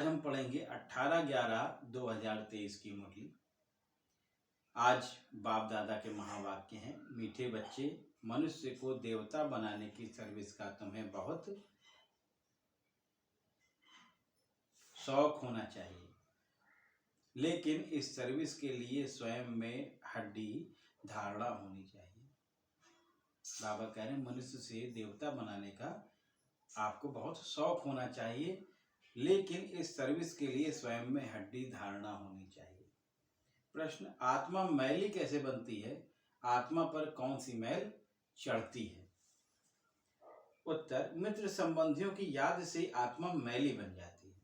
आज हम पढ़ेंगे 18/11/2023 की मुरली। आज बाप दादा के महावाक्य हैं, मीठे बच्चे, मनुष्य को देवता बनाने की सर्विस का तुम्हें बहुत शौक होना चाहिए, लेकिन इस सर्विस के लिए स्वयं में हड्डी धारणा होनी चाहिए। बाबा कह रहे हैं मनुष्य से देवता बनाने का आपको बहुत शौक होना चाहिए, लेकिन इस सर्विस के लिए स्वयं में हड्डी धारणा होनी चाहिए। प्रश्न, आत्मा मैली कैसे बनती है? आत्मा पर कौन सी मैल चढ़ती है? उत्तर, मित्र संबंधियों की याद से आत्मा मैली बन जाती है।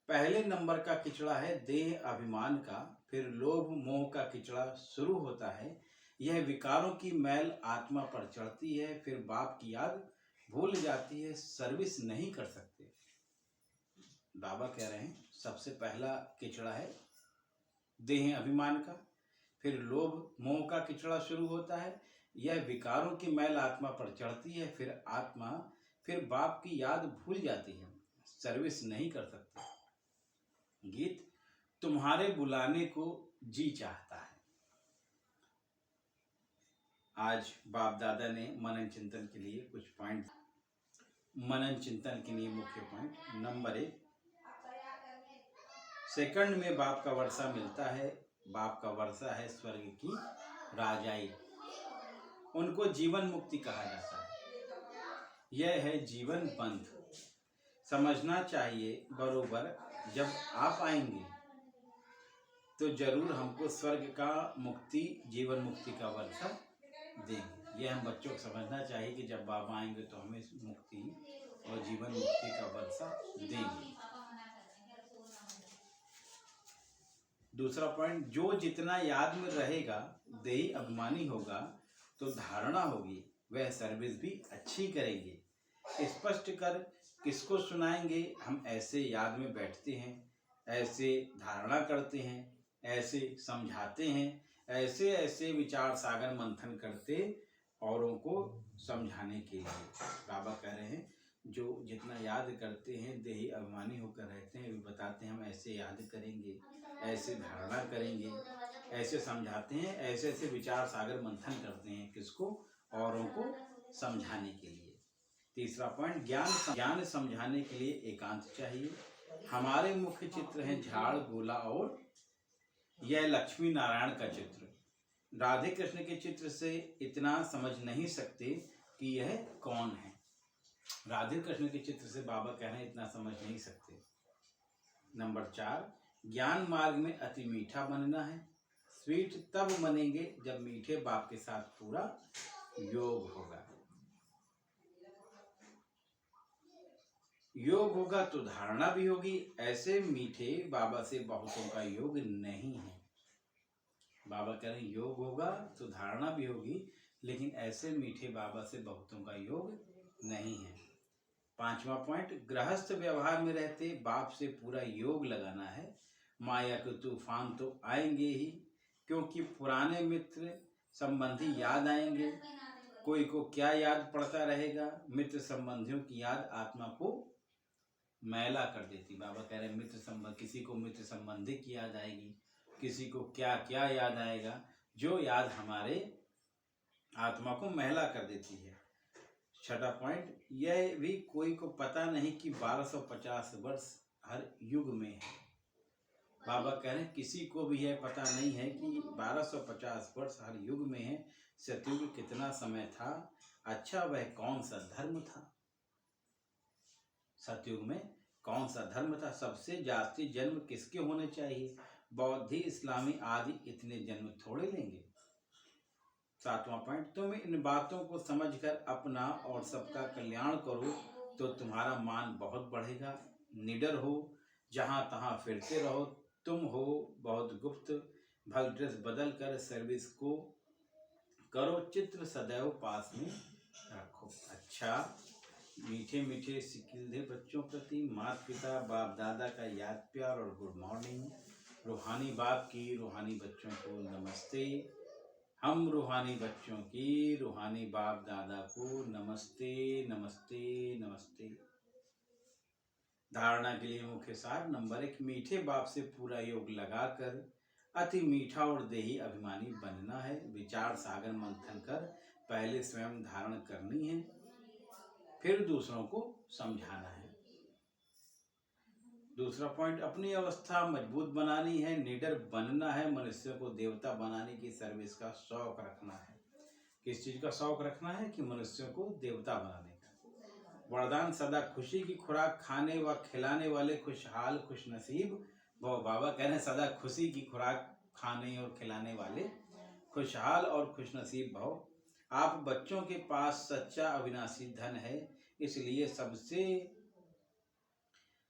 पहले नंबर का किचड़ा है देह अभिमान का, फिर लोभ मोह का किचड़ा शुरू होता है। यह विकारों की मैल आत्मा पर चढ़ती है, फिर बाप की याद भूल जाती है, सर्विस नहीं कर सकते। बाबा कह रहे हैं सबसे पहला किचड़ा है देह अभिमान का, फिर लोभ मोह का किचड़ा शुरू होता है। यह विकारों की मैल आत्मा पर चढ़ती है, फिर बाप की याद भूल जाती है, सर्विस नहीं कर सकते। गीत, तुम्हारे बुलाने को जी चाहता है। आज बाप दादा ने मनन चिंतन के लिए कुछ पॉइंट, मनन चिंतन के लिए मुख्य पॉइंट। नंबर 1, सेकंड में बाप का वर्षा मिलता है। बाप का वर्षा है स्वर्ग की राजाई, उनको जीवन मुक्ति कहा जाता है। यह है जीवन पंथ, समझना चाहिए बरोबर। जब आप आएंगे तो जरूर हमको स्वर्ग का मुक्ति, जीवन मुक्ति का वर्षा देंगे। यह हम बच्चों को समझना चाहिए कि जब बाबा आएंगे तो हमें मुक्ति और जीवन मुक्ति का वर्षा देंगे। दूसरा पॉइंट, जो जितना याद में रहेगा, देही अभिमानी होगा तो धारणा होगी, वह सर्विस भी अच्छी करेंगे। स्पष्ट कर किसको सुनाएंगे? हम ऐसे याद में बैठते हैं, ऐसे धारणा करते हैं, ऐसे समझाते हैं, ऐसे ऐसे विचार सागर मंथन करते औरों को समझाने के लिए। बाबा कह रहे हैं जो जितना याद करते हैं, देही अभिमानी होकर रहते हैं, वे बताते हैं हम ऐसे याद करेंगे, ऐसे धारणा करेंगे, ऐसे समझाते हैं, ऐसे ऐसे विचार सागर मंथन करते हैं, किसको? औरों को समझाने के लिए। तीसरा पॉइंट, ज्ञान समझाने के लिए एकांत चाहिए। हमारे मुख्य चित्र हैं झाड़, गोला और यह लक्ष्मी नारायण का चित्र। राधे कृष्ण के चित्र से इतना समझ नहीं सकते कि यह कौन है। राधे कृष्ण के चित्र से बाबा कह रहे हैं इतना समझ नहीं सकते। नंबर 4, ज्ञान मार्ग में अति मीठा बनना है। स्वीट तब बनेंगे जब मीठे बाप के साथ पूरा योग होगा। योग होगा तो धारणा भी होगी। ऐसे मीठे बाबा से बहुतों का योग नहीं है। बाबा कह रहे हैं योग होगा तो धारणा भी होगी, लेकिन ऐसे मीठे बाबा से बहुतों का योग नहीं है। पांचवा पॉइंट, गृहस्थ व्यवहार में रहते बाप से पूरा योग लगाना है। माया के तूफान तो आएंगे ही, क्योंकि पुराने मित्र संबंधी याद आएंगे। कोई को क्या याद पड़ता रहेगा? मित्र संबंधियों की याद आत्मा को मैला कर देती। बाबा कह रहे हैं किसी को मित्र संबंधी की याद आएगी, किसी को क्या क्या याद आएगा, जो याद हमारे आत्मा को मैला कर देती है। छठा पॉइंट, यह भी कोई को पता नहीं कि 1250 वर्ष हर युग में है। बाबा कह रहे हैं किसी को भी यह पता नहीं है कि 1250 वर्ष हर युग में है। सतयुग कितना समय था? अच्छा, वह कौन सा धर्म था? सतयुग में कौन सा धर्म था? सबसे जास्ती जन्म किसके होने चाहिए? बौद्धी, इस्लामी आदि इतने जन्म थोड़े लेंगे। सातवां पॉइंट, तुम इन बातों को समझकर अपना और सबका कल्याण करो तो तुम्हारा मान बहुत बढ़ेगा। निडर हो, जहां तहां फिरते रहो। तुम हो बहुत गुप्त, भल ड्रेस बदल कर सर्विस को करो। चित्र सदैव पास में रखो। अच्छा, मीठे मीठे सिकिल्दे बच्चों प्रति माता पिता बाप दादा का याद प्यार और गुड मॉर्निंग। रूहानी बाप की रूहानी बच्चों को नमस्ते। हम रूहानी बच्चों की रूहानी बाप दादा को नमस्ते नमस्ते नमस्ते। धारणा के लिए मुख्य सार नंबर 1, मीठे बाप से पूरा योग लगाकर अति मीठा और देही अभिमानी बनना है। विचार सागर मंथन कर पहले स्वयं धारण करनी है, फिर दूसरों को समझाना है। दूसरा पॉइंट, अपनी अवस्था मजबूत बनानी है, निडर बनना है, मनुष्य को देवता बनाने की सर्विस का शौक रखना है। किस चीज का शौक रखना है? कि मनुष्यों को देवता बनाने का। वरदान, सदा खुशी की खुराक खाने व खिलाने वाले खुशहाल खुशनसीब भव। बाबा कह रहे हैं सदा खुशी की खुराक खाने और खिलाने वाले खुशहाल और खुशनसीब भव। आप बच्चों के पास सच्चा अविनाशी धन है, इसलिए सबसे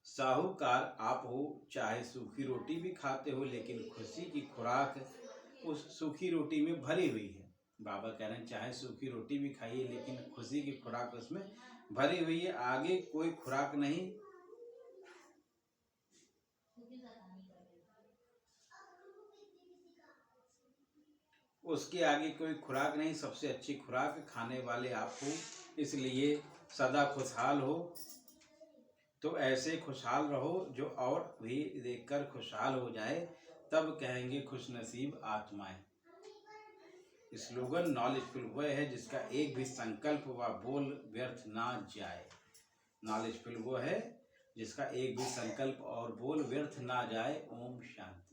साहूकार आप हो। चाहे सूखी रोटी भी खाते हो, लेकिन खुशी की खुराक उस सूखी रोटी में भरी हुई है। बाबा कह रहे हैं चाहे सूखी रोटी भी खाइए, लेकिन खुशी की खुराक उसमें भरी हुई है। आगे कोई खुराक नहीं, उसके आगे कोई खुराक नहीं। सबसे अच्छी खुराक खाने वाले आप हो, इसलिए सदा खुशहाल हो। तो ऐसे खुशहाल रहो जो और भी देखकर खुशहाल हो जाए, तब कहेंगे खुशनसीब आत्माएं। स्लोगन, नॉलेजफुल वह है जिसका एक भी संकल्प व बोल व्यर्थ ना जाए। नॉलेजफुल वो है जिसका एक भी संकल्प और बोल व्यर्थ ना जाए। ओम शांति।